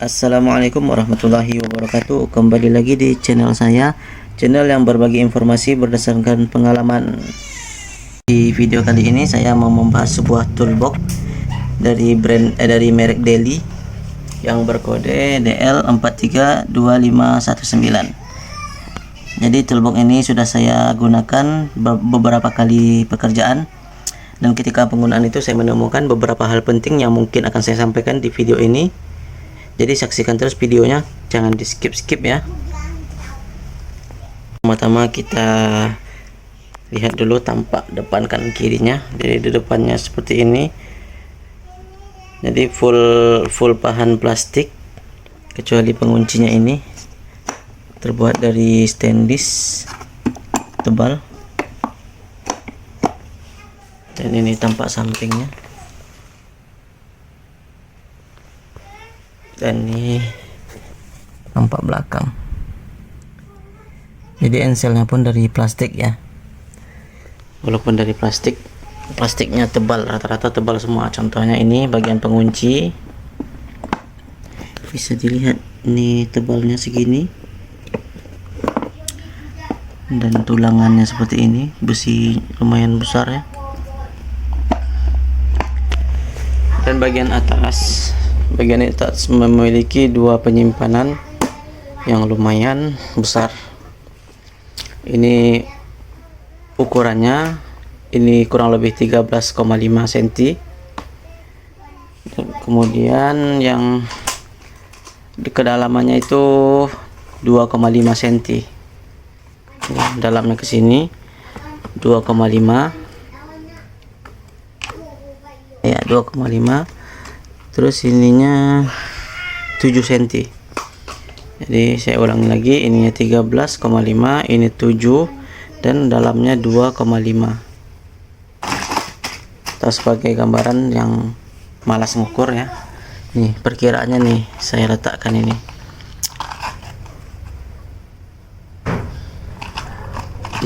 Assalamualaikum warahmatullahi wabarakatuh. Kembali lagi di channel saya, channel yang berbagi informasi berdasarkan pengalaman. Di video kali ini saya mau membahas sebuah toolbox dari dari merek Deli yang berkode DL432519. Jadi toolbox ini sudah saya gunakan beberapa kali pekerjaan, dan ketika penggunaan itu saya menemukan beberapa hal penting yang mungkin akan saya sampaikan di video ini. Jadi saksikan terus videonya, jangan di skip ya. Pertama kita lihat dulu tampak depan kanan kirinya. Jadi di depannya seperti ini. Jadi full bahan plastik kecuali penguncinya ini terbuat dari stainless tebal. Dan ini tampak sampingnya. Dan ini tampak belakang. Jadi enselnya pun dari plastik ya. Walaupun dari plastik, plastiknya tebal, rata-rata tebal semua. Contohnya ini bagian pengunci, bisa dilihat ini tebalnya segini, dan tulangannya seperti ini, besi lumayan besar ya. Dan bagian atas memiliki dua penyimpanan yang lumayan besar. Ini ukurannya, ini kurang lebih 13,5 cm. Dan kemudian yang di kedalamannya itu 2,5 cm. Dalamnya ke sini 2,5 ya, 2,5. Terus ininya 7 cm. Jadi saya ulangi lagi, ininya 13,5, ini 7, dan dalamnya 2,5. Atau sebagai gambaran yang malas ngukur ya. Nih perkiraannya nih, saya letakkan ini.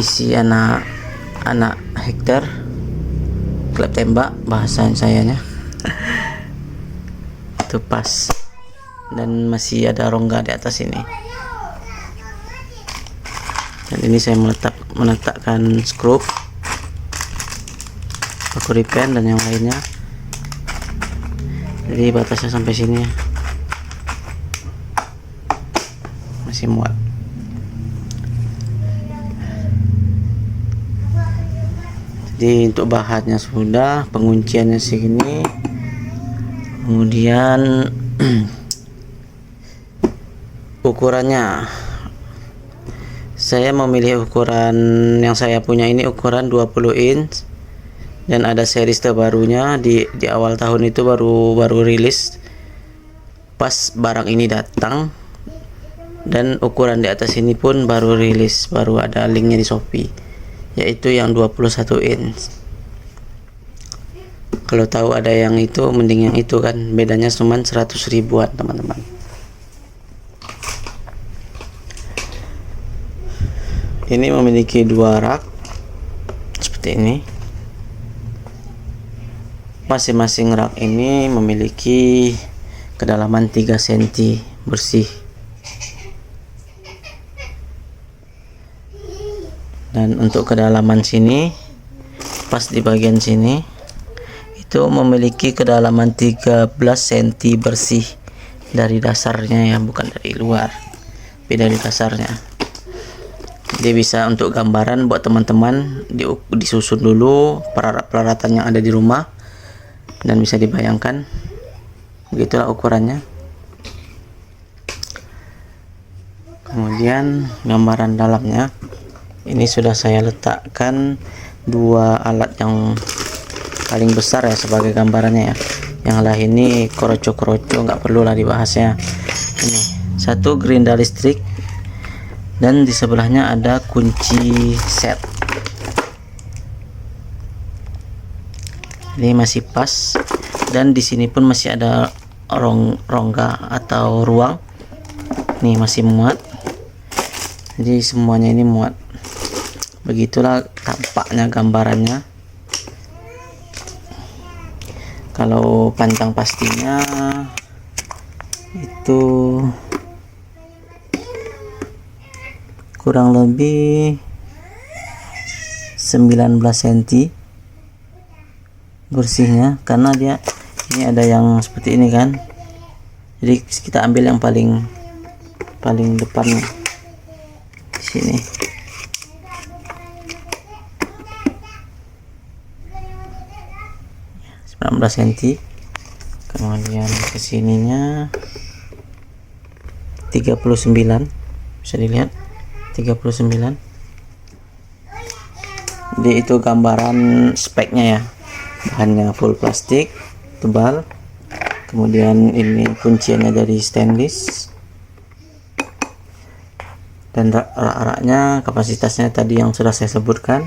Isi anak hektar klep tembak bahasa sayanya. Itu pas, dan masih ada rongga di atas ini. Dan ini saya meletakkan skrup, paku ripen dan yang lainnya. Jadi batasnya sampai sini ya, masih muat. Jadi untuk bahannya sudah, pengunciannya segini. Kemudian ukurannya, saya memilih ukuran yang saya punya ini ukuran 20 inch, dan ada series terbarunya di awal tahun itu baru rilis pas barang ini datang, dan ukuran di atas ini pun baru rilis, baru ada linknya di Shopee, yaitu yang 21 inch. Kalau tahu ada yang itu, mending yang itu kan, bedanya cuma 100 ribuan teman-teman. Ini memiliki dua rak seperti ini. Masing-masing rak ini memiliki kedalaman 3 cm bersih. Dan untuk kedalaman sini, pas di bagian sini itu memiliki kedalaman 13 cm bersih dari dasarnya ya, bukan dari luar, tapi dari dasarnya. Jadi bisa untuk gambaran buat teman-teman, disusun dulu peralatan yang ada di rumah, dan bisa dibayangkan begitulah ukurannya. Kemudian gambaran dalamnya, ini sudah saya letakkan dua alat yang paling besar ya sebagai gambarannya ya. Yang lain ini kroco-kroco, nggak perlu lah dibahasnya. Ini satu gerinda listrik, dan di sebelahnya ada kunci set. Ini masih pas, dan di sini pun masih ada rongga atau ruang. Nih masih muat. Jadi semuanya ini muat. Begitulah tampaknya gambarannya. Kalau panjang pastinya itu kurang lebih 19 cm bersihnya, karena dia ini ada yang seperti ini kan, jadi kita ambil yang paling depan di sini. Nah, 19 cm, kemudian kesininya 39, bisa dilihat 39. Jadi itu gambaran speknya ya, bahannya full plastik tebal, kemudian ini kunciannya dari stainless, dan rak-raknya kapasitasnya tadi yang sudah saya sebutkan.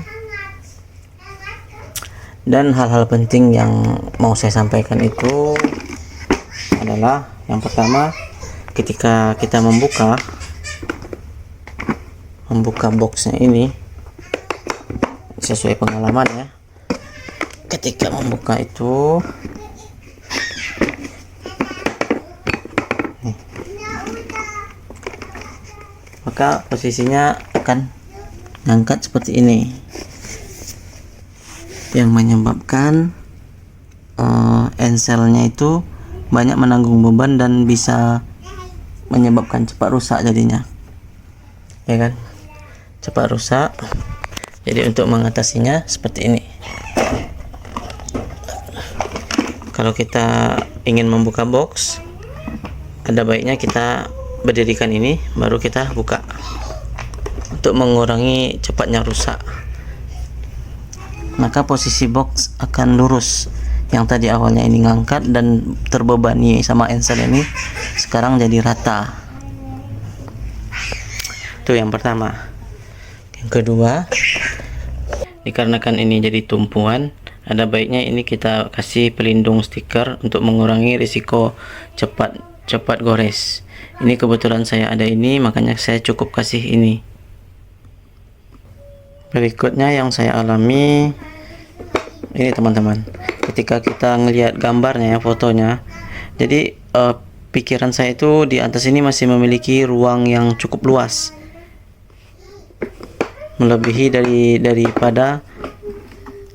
Dan hal-hal penting yang mau saya sampaikan itu adalah yang pertama, ketika kita membuka boxnya ini, sesuai pengalaman ya, ketika membuka itu nih, maka posisinya akan ngangkat seperti ini, yang menyebabkan enselnya itu banyak menanggung beban dan bisa menyebabkan cepat rusak jadinya, ya kan, cepat rusak. Jadi untuk mengatasinya seperti ini, kalau kita ingin membuka box, ada baiknya kita berdirikan ini baru kita buka, untuk mengurangi cepatnya rusak. Maka posisi box akan lurus, yang tadi awalnya ini ngangkat dan terbebani sama ensel ini, sekarang jadi rata. Itu yang pertama. Yang kedua, dikarenakan ini jadi tumpuan, ada baiknya ini kita kasih pelindung stiker untuk mengurangi risiko cepat gores. Ini kebetulan saya ada ini, makanya saya cukup kasih ini. Berikutnya yang saya alami ini teman-teman, ketika kita ngelihat gambarnya ya, fotonya, jadi pikiran saya itu di atas ini masih memiliki ruang yang cukup luas, melebihi daripada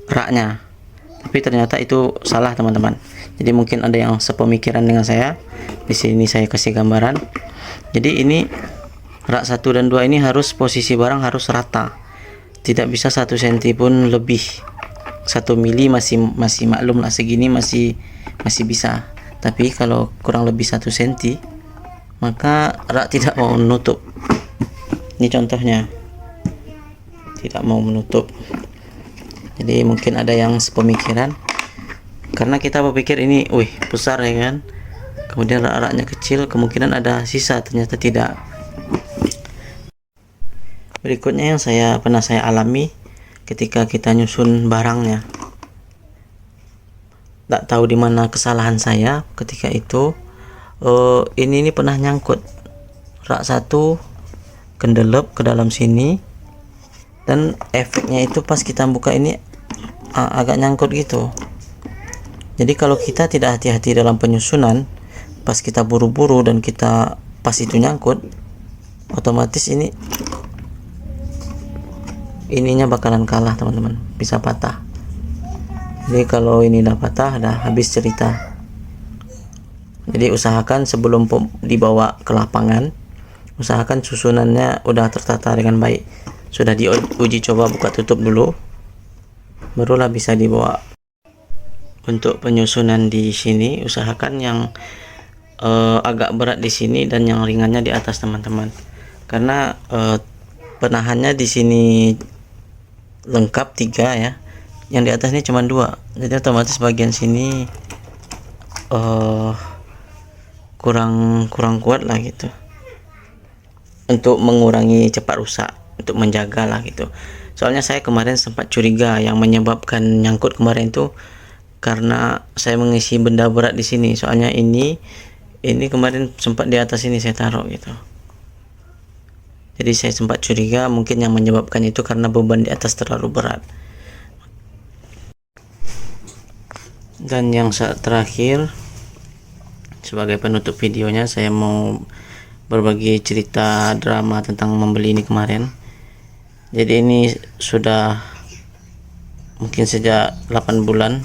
raknya. Tapi ternyata itu salah teman-teman. Jadi mungkin ada yang sepemikiran dengan saya. Di sini saya kasih gambaran. Jadi ini rak 1 dan 2 ini harus posisi barang harus rata. Tidak bisa 1 cm pun lebih. 1 mili masih maklum lah, segini masih bisa. Tapi kalau kurang lebih 1 cm, maka rak tidak mau menutup. Ini contohnya, tidak mau menutup. Jadi mungkin ada yang sepemikiran, karena kita berpikir ini wih besar ya kan, kemudian rak-raknya kecil, kemungkinan ada sisa, ternyata tidak. Berikutnya yang pernah saya alami ketika kita nyusun barangnya, tak tahu di mana kesalahan saya ketika itu. Ini pernah nyangkut rak 1 kendelep ke dalam sini, dan efeknya itu pas kita buka ini agak nyangkut gitu. Jadi kalau kita tidak hati-hati dalam penyusunan, pas kita buru-buru dan kita pas itu nyangkut, otomatis ininya bakalan kalah teman-teman, bisa patah. Jadi kalau ini udah patah, udah habis cerita. Jadi usahakan sebelum dibawa ke lapangan, usahakan susunannya udah tertata dengan baik, sudah diuji coba buka tutup dulu, barulah bisa dibawa. Untuk penyusunan di sini usahakan yang agak berat di sini dan yang ringannya di atas teman-teman, karena penahannya di sini lengkap 3 ya, yang di atas ini cuma 2, jadi otomatis bagian sini kurang kuat lah gitu, untuk mengurangi cepat rusak, untuk menjaga lah gitu. Soalnya saya kemarin sempat curiga yang menyebabkan nyangkut kemarin itu karena saya mengisi benda berat di sini. Soalnya ini kemarin sempat di atas ini saya taruh gitu. Jadi saya sempat curiga mungkin yang menyebabkan itu karena beban di atas terlalu berat. Dan yang terakhir, sebagai penutup videonya saya mau berbagi cerita drama tentang membeli ini kemarin. Jadi ini sudah mungkin sejak 8 bulan,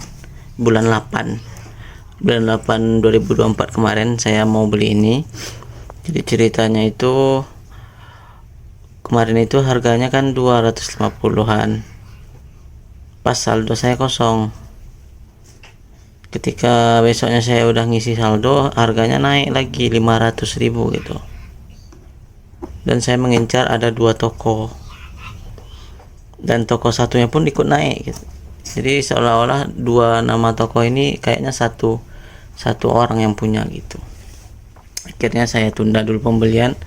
bulan 8 2024 kemarin saya mau beli ini. Jadi ceritanya itu kemarin itu harganya kan 250-an, pas saldo saya kosong. Ketika besoknya saya udah ngisi saldo, harganya naik lagi 500.000 gitu. Dan saya mengincar ada 2 toko, dan toko satunya pun ikut naik gitu. Jadi seolah-olah 2 nama toko ini kayaknya satu orang yang punya gitu. Akhirnya saya tunda dulu pembelian.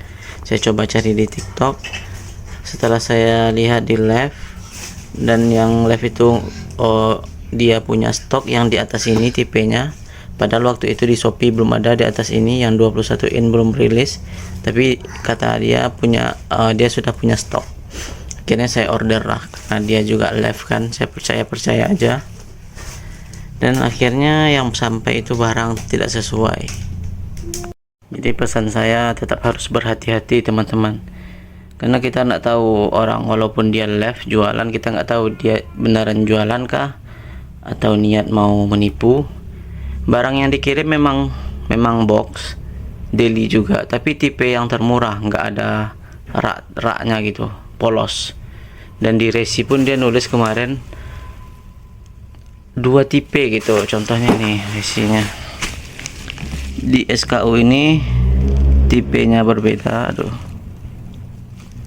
Saya coba cari di TikTok. Setelah saya lihat di live, dan yang live itu dia punya stok yang di atas ini tipenya, padahal waktu itu di Shopee belum ada di atas ini, yang 21 in belum rilis, tapi kata dia punya dia sudah punya stok. Akhirnya saya order lah, karena dia juga live kan, saya percaya aja. Dan akhirnya yang sampai itu barang tidak sesuai. Jadi pesan saya tetap harus berhati-hati teman-teman, karena kita nggak tahu orang, walaupun dia live jualan, kita nggak tahu dia beneran jualan kah atau niat mau menipu. Barang yang dikirim memang box daily juga, tapi tipe yang termurah, nggak ada rak-raknya gitu, polos. Dan di resi pun dia nulis kemarin 2 tipe gitu. Contohnya nih resinya di SKU ini tipenya berbeda,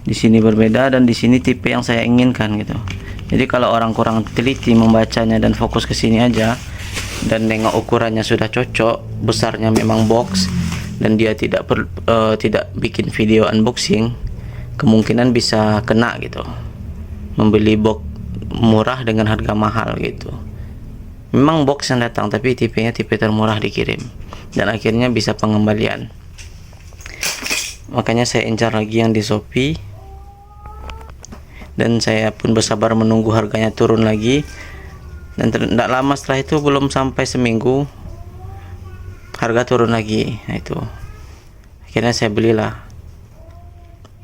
di sini berbeda, dan di sini tipe yang saya inginkan gitu. Jadi kalau orang kurang teliti membacanya dan fokus ke sini aja, dan nengok ukurannya sudah cocok, besarnya memang box, dan dia tidak bikin video unboxing, kemungkinan bisa kena gitu, membeli box murah dengan harga mahal gitu. Memang box yang datang, tapi tipenya tipe termurah dikirim, dan akhirnya bisa pengembalian. Makanya saya incar lagi yang di Shopee, dan saya pun bersabar menunggu harganya turun lagi. Dan tidak lama setelah itu, belum sampai seminggu, harga turun lagi. Nah itu akhirnya saya belilah,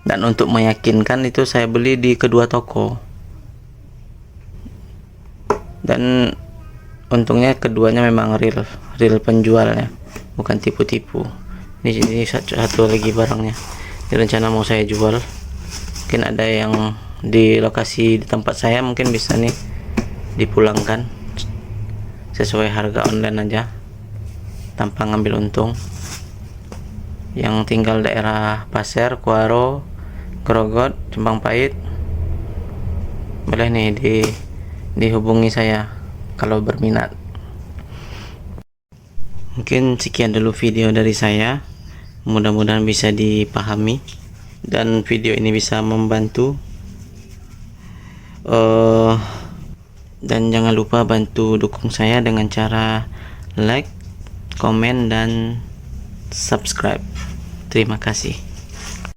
dan untuk meyakinkan itu saya beli di kedua toko, dan untungnya keduanya memang real penjualnya, bukan tipu-tipu. Ini satu lagi barangnya, ini rencana mau saya jual. Mungkin ada yang di lokasi di tempat saya, mungkin bisa nih dipulangkan sesuai harga online aja tanpa ngambil untung. Yang tinggal daerah Pasir, Kuaro, Grogot, Cempang Pait, boleh nih dihubungi saya kalau berminat. Mungkin sekian dulu video dari saya, mudah-mudahan bisa dipahami dan video ini bisa membantu. Dan jangan lupa bantu dukung saya dengan cara like, komen, dan subscribe. Terima kasih.